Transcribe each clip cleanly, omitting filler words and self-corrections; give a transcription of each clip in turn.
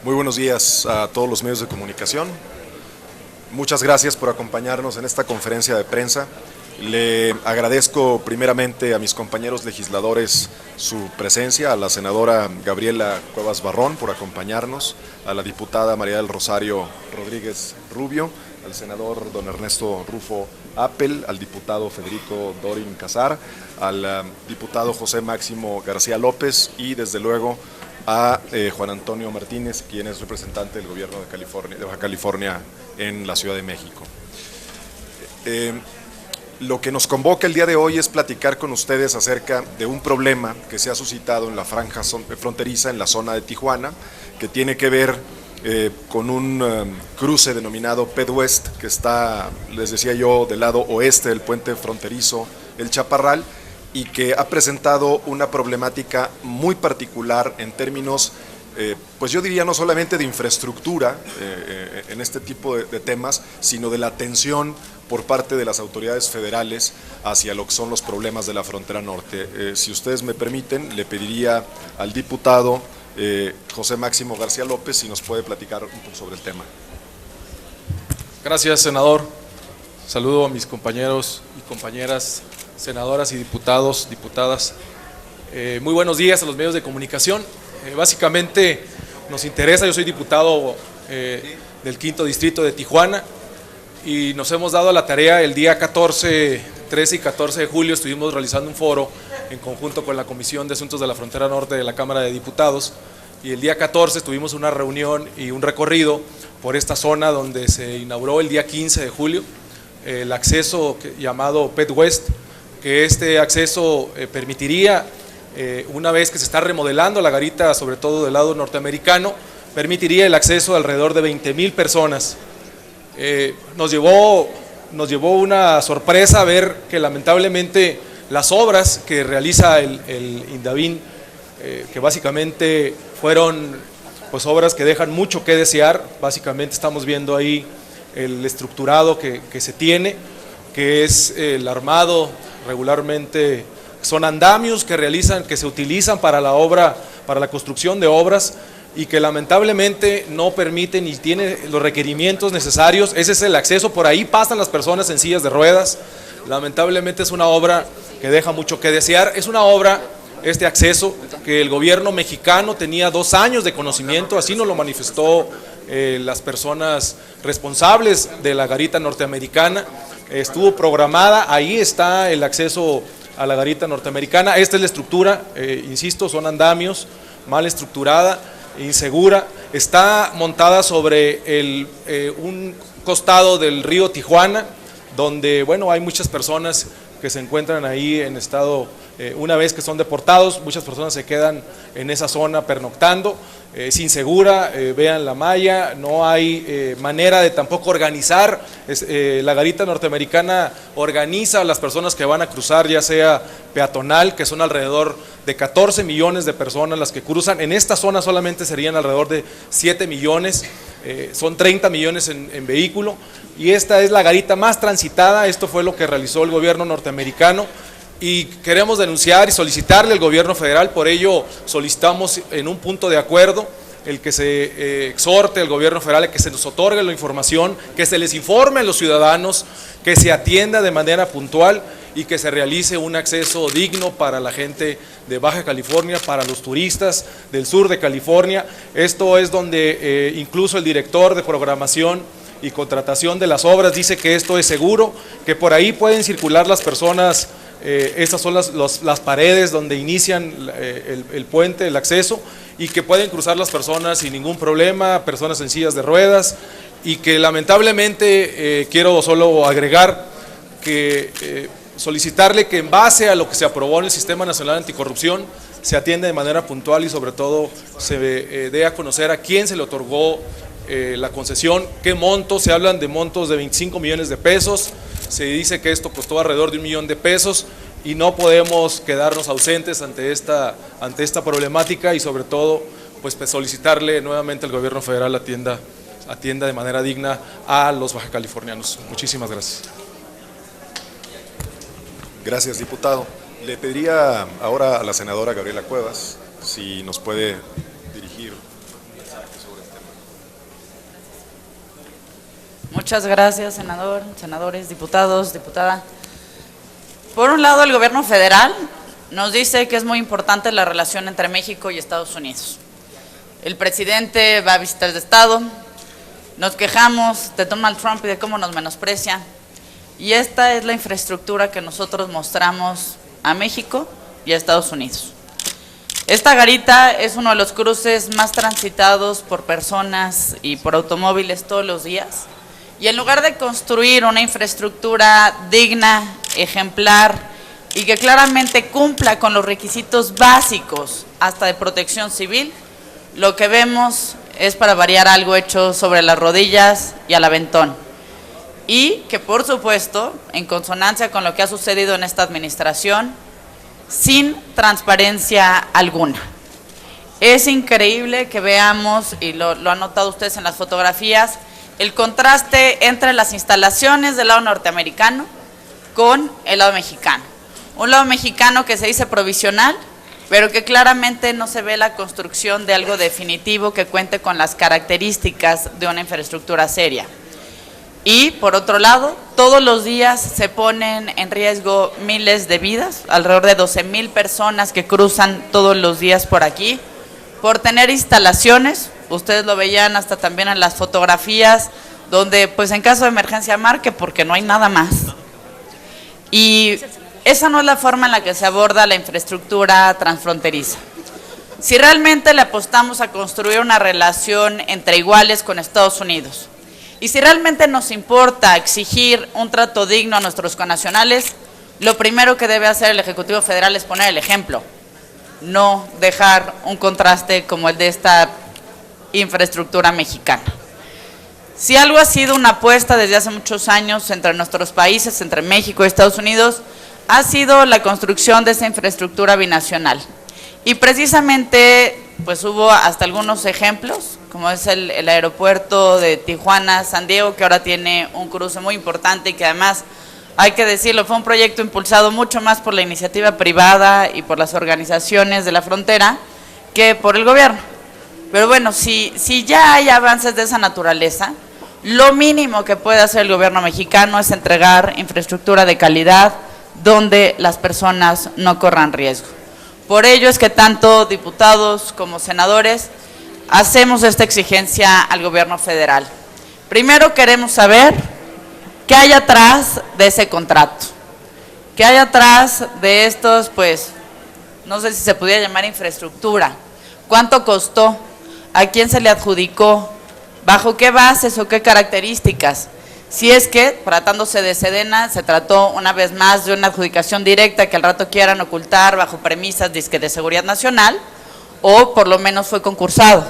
Muy buenos días a todos los medios de comunicación. Muchas gracias por acompañarnos en esta conferencia de prensa. Le agradezco primeramente a mis compañeros legisladores su presencia, a la senadora Gabriela Cuevas Barrón por acompañarnos, a la diputada María del Rosario Rodríguez Rubio, al senador don Ernesto Rufo Appel, al diputado Federico Dorin Casar, al diputado José Máximo García López y desde luego a Juan Antonio Martínez, quien es representante del gobierno de Baja California en la Ciudad de México. Lo que nos convoca el día de hoy es platicar con ustedes acerca de un problema que se ha suscitado en la franja fronteriza en la zona de Tijuana, que tiene que ver con un cruce denominado Ped West, que está, les decía yo, del lado oeste del puente fronterizo El Chaparral, y que ha presentado una problemática muy particular en términos, pues yo diría no solamente de infraestructura en este tipo de temas, sino de la atención por parte de las autoridades federales hacia lo que son los problemas de la frontera norte. Si ustedes me permiten, le pediría al diputado José Máximo García López si nos puede platicar un poco sobre el tema. Gracias, senador. Saludo a mis compañeros y compañeras senadoras y diputados, diputadas. Muy buenos días a los medios de comunicación. Básicamente nos interesa, yo soy diputado del 5º Distrito de Tijuana y nos hemos dado a la tarea el día 13 y 14 de julio, estuvimos realizando un foro en conjunto con la Comisión de Asuntos de la Frontera Norte de la Cámara de Diputados, y el día 14 tuvimos una reunión y un recorrido por esta zona donde se inauguró el día 15 de julio el acceso llamado Ped West, que este acceso permitiría, una vez que se está remodelando la garita, sobre todo del lado norteamericano, permitiría el acceso a alrededor de 20,000 personas. Nos llevó una sorpresa ver que lamentablemente las obras que realiza el INDAVIN, que básicamente fueron pues obras que dejan mucho que desear. Básicamente estamos viendo ahí el estructurado que se tiene, que es el armado regularmente, son andamios que se utilizan para la obra, para la construcción de obras, y que lamentablemente no permiten ni tiene los requerimientos necesarios. Ese es el acceso, por ahí pasan las personas en sillas de ruedas. Lamentablemente es una obra que deja mucho que desear. Es una obra, este acceso, que el gobierno mexicano tenía 2 años de conocimiento, así nos lo manifestó las personas responsables de la garita norteamericana. Estuvo programada, ahí está el acceso a la garita norteamericana. Esta es la estructura, insisto, son andamios, mal estructurada, insegura. Está montada sobre un costado del río Tijuana, donde bueno, hay muchas personas que se encuentran ahí en estado, una vez que son deportados, muchas personas se quedan en esa zona pernoctando. Es insegura, vean la malla, no hay manera de tampoco organizar. La garita norteamericana organiza a las personas que van a cruzar, ya sea peatonal, que son alrededor de 14 millones de personas las que cruzan. En esta zona solamente serían alrededor de 7 millones, son 30 millones en vehículo, y esta es la garita más transitada. Esto fue lo que realizó el gobierno norteamericano. Y queremos denunciar y solicitarle al gobierno federal, por ello solicitamos en un punto de acuerdo el que se exhorte al gobierno federal a que se nos otorgue la información, que se les informe a los ciudadanos, que se atienda de manera puntual y que se realice un acceso digno para la gente de Baja California, para los turistas del sur de California. Esto es donde incluso el director de programación y contratación de las obras dice que esto es seguro, que por ahí pueden circular las personas. Estas son las paredes donde inician el puente, el acceso, y que pueden cruzar las personas sin ningún problema, personas en sillas de ruedas, y que lamentablemente quiero solo agregar que solicitarle que en base a lo que se aprobó en el Sistema Nacional Anticorrupción se atienda de manera puntual y sobre todo se dé a conocer a quién se le otorgó la concesión, qué montos. Se hablan de montos de 25 millones de pesos, se dice que esto costó alrededor de 1 millón de pesos y no podemos quedarnos ausentes ante esta problemática, y sobre todo pues solicitarle nuevamente al gobierno federal atienda de manera digna a los bajacalifornianos. Muchísimas gracias. Gracias, diputado. Le pediría ahora a la senadora Gabriela Cuevas si nos puede dirigir un mensaje Muchas gracias, senador, senadores, diputados, diputada. Por un lado, el gobierno federal nos dice que es muy importante la relación entre México y Estados Unidos. El presidente va a visitar el estado, nos quejamos de Donald Trump y de cómo nos menosprecia, y esta es la infraestructura que nosotros mostramos a México y a Estados Unidos. Esta garita es uno de los cruces más transitados por personas y por automóviles todos los días, y en lugar de construir una infraestructura digna, ejemplar y que claramente cumpla con los requisitos básicos hasta de protección civil, lo que vemos es, para variar, algo hecho sobre las rodillas y al aventón. Y que, por supuesto, en consonancia con lo que ha sucedido en esta administración, sin transparencia alguna. Es increíble que veamos, y lo han notado ustedes en las fotografías, el contraste entre las instalaciones del lado norteamericano con el lado mexicano. Un lado mexicano que se dice provisional, pero que claramente no se ve la construcción de algo definitivo que cuente con las características de una infraestructura seria. Y, por otro lado, todos los días se ponen en riesgo miles de vidas, alrededor de 12,000 personas que cruzan todos los días por aquí, por tener instalaciones, ustedes lo veían hasta también en las fotografías, donde pues en caso de emergencia marque, porque no hay nada más. Y esa no es la forma en la que se aborda la infraestructura transfronteriza. Si realmente le apostamos a construir una relación entre iguales con Estados Unidos, y si realmente nos importa exigir un trato digno a nuestros connacionales, lo primero que debe hacer el Ejecutivo Federal es poner el ejemplo, no dejar un contraste como el de esta infraestructura mexicana. Si algo ha sido una apuesta desde hace muchos años entre nuestros países, entre México y Estados Unidos, ha sido la construcción de esa infraestructura binacional. Y precisamente pues hubo hasta algunos ejemplos, como es el aeropuerto de Tijuana-San Diego, que ahora tiene un cruce muy importante y que además, hay que decirlo, fue un proyecto impulsado mucho más por la iniciativa privada y por las organizaciones de la frontera que por el gobierno. Pero bueno, si ya hay avances de esa naturaleza, lo mínimo que puede hacer el gobierno mexicano es entregar infraestructura de calidad donde las personas no corran riesgo. Por ello es que tanto diputados como senadores hacemos esta exigencia al gobierno federal. Primero queremos saber qué hay atrás de ese contrato, qué hay atrás de estos, pues, no sé si se pudiera llamar infraestructura, cuánto costó, a quién se le adjudicó, bajo qué bases o qué características. Si es que, tratándose de Sedena, se trató una vez más de una adjudicación directa que al rato quieran ocultar bajo premisas de seguridad nacional, o por lo menos fue concursado.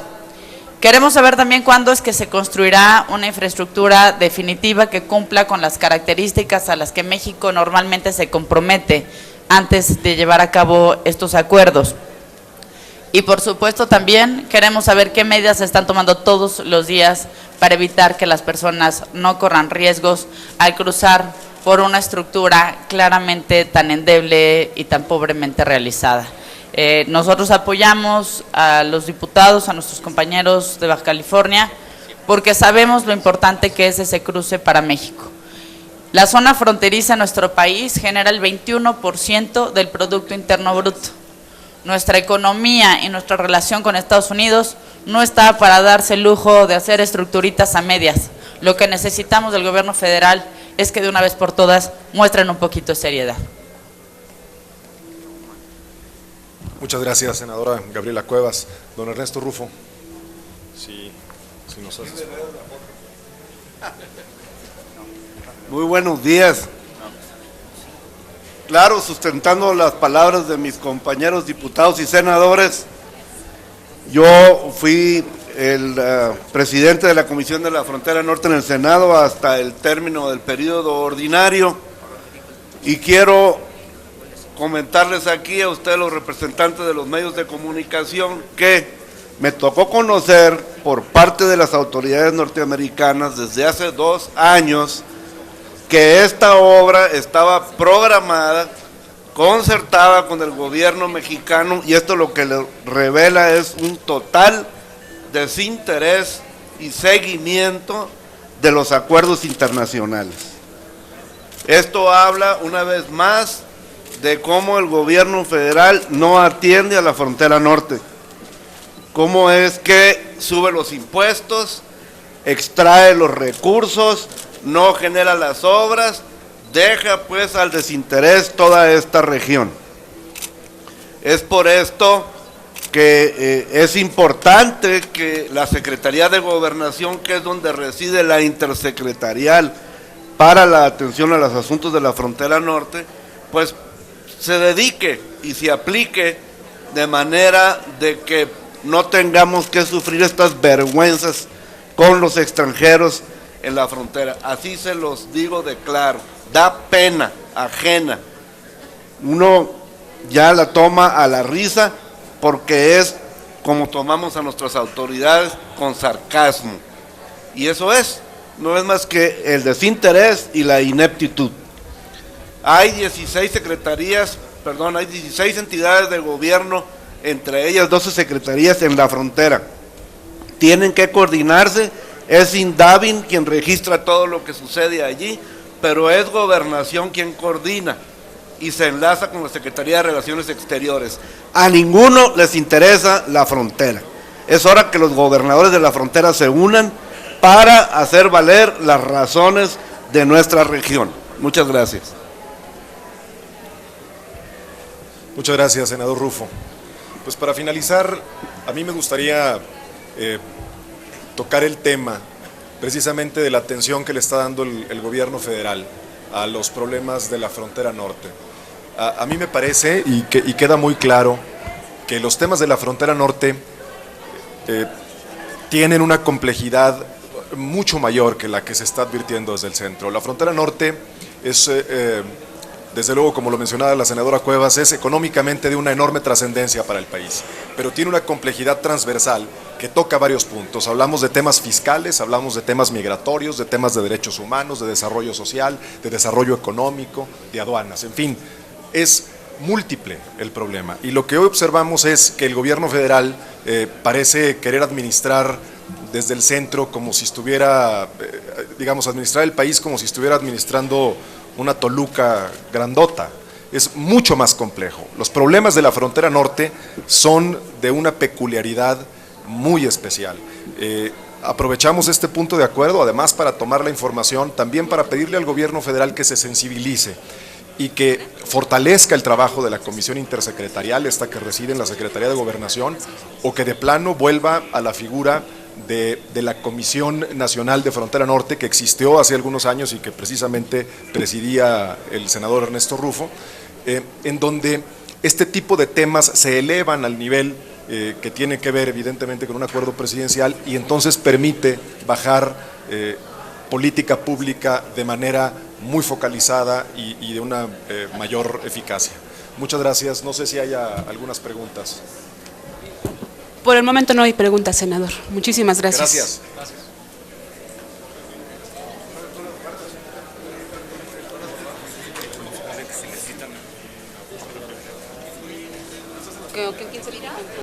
Queremos saber también cuándo es que se construirá una infraestructura definitiva que cumpla con las características a las que México normalmente se compromete antes de llevar a cabo estos acuerdos. Y por supuesto también queremos saber qué medidas se están tomando todos los días para evitar que las personas no corran riesgos al cruzar por una estructura claramente tan endeble y tan pobremente realizada. Nosotros apoyamos a los diputados, a nuestros compañeros de Baja California, porque sabemos lo importante que es ese cruce para México. La zona fronteriza en nuestro país genera el 21% del Producto Interno Bruto. Nuestra economía y nuestra relación con Estados Unidos no está para darse el lujo de hacer estructuritas a medias. Lo que necesitamos del gobierno federal es que de una vez por todas muestren un poquito de seriedad. Muchas gracias, senadora Gabriela Cuevas. Don Ernesto Rufo, si nos haces. Muy buenos días. Claro, sustentando las palabras de mis compañeros diputados y senadores, yo fui el presidente de la Comisión de la Frontera Norte en el Senado hasta el término del periodo ordinario, y quiero comentarles aquí a ustedes, los representantes de los medios de comunicación, que me tocó conocer por parte de las autoridades norteamericanas desde hace 2 años que esta obra estaba programada, concertada con el gobierno mexicano, y esto lo que le revela es un total desinterés y seguimiento de los acuerdos internacionales. Esto habla una vez más de cómo el gobierno federal no atiende a la frontera norte, cómo es que sube los impuestos, extrae los recursos, no genera las obras, deja pues al desinterés toda esta región. Es por esto que es importante que la Secretaría de Gobernación, que es donde reside la intersecretarial para la atención a los asuntos de la frontera norte, pues se dedique y se aplique de manera de que no tengamos que sufrir estas vergüenzas con los extranjeros en la frontera. Así se los digo de claro, da pena ajena. Uno ya la toma a la risa porque es como tomamos a nuestras autoridades, con sarcasmo. Y eso no es más que el desinterés y la ineptitud. Hay 16 secretarías, hay 16 entidades de gobierno, entre ellas 12 secretarías en la frontera. Tienen que coordinarse, es INDAVIN quien registra todo lo que sucede allí, pero es Gobernación quien coordina y se enlaza con la Secretaría de Relaciones Exteriores. A ninguno les interesa la frontera. Es hora que los gobernadores de la frontera se unan para hacer valer las razones de nuestra región. Muchas gracias. Muchas gracias, senador Rufo. Pues para finalizar, a mí me gustaría tocar el tema precisamente de la atención que le está dando el gobierno federal a los problemas de la frontera norte. A mí me parece, y queda muy claro, que los temas de la frontera norte tienen una complejidad mucho mayor que la que se está advirtiendo desde el centro. La frontera norte es, desde luego, como lo mencionaba la senadora Cuevas, es económicamente de una enorme trascendencia para el país, pero tiene una complejidad transversal que toca varios puntos. Hablamos de temas fiscales, hablamos de temas migratorios, de temas de derechos humanos, de desarrollo social, de desarrollo económico, de aduanas, en fin. Es múltiple el problema, y lo que hoy observamos es que el gobierno federal parece querer administrar desde el centro como si estuviera, administrar el país como si estuviera administrando una Toluca grandota. Es mucho más complejo. Los problemas de la frontera norte son de una peculiaridad muy especial. Aprovechamos este punto de acuerdo, además, para tomar la información, también para pedirle al gobierno federal que se sensibilice y que fortalezca el trabajo de la comisión intersecretarial, esta que reside en la Secretaría de Gobernación, o que de plano vuelva a la figura de la Comisión Nacional de Frontera Norte, que existió hace algunos años y que precisamente presidía el senador Ernesto Rufo, en donde este tipo de temas se elevan al nivel que tiene que ver evidentemente con un acuerdo presidencial, y entonces permite bajar política pública de manera muy focalizada y de una mayor eficacia. Muchas gracias. No sé si haya algunas preguntas. Por el momento no hay preguntas, senador. Muchísimas gracias. Gracias.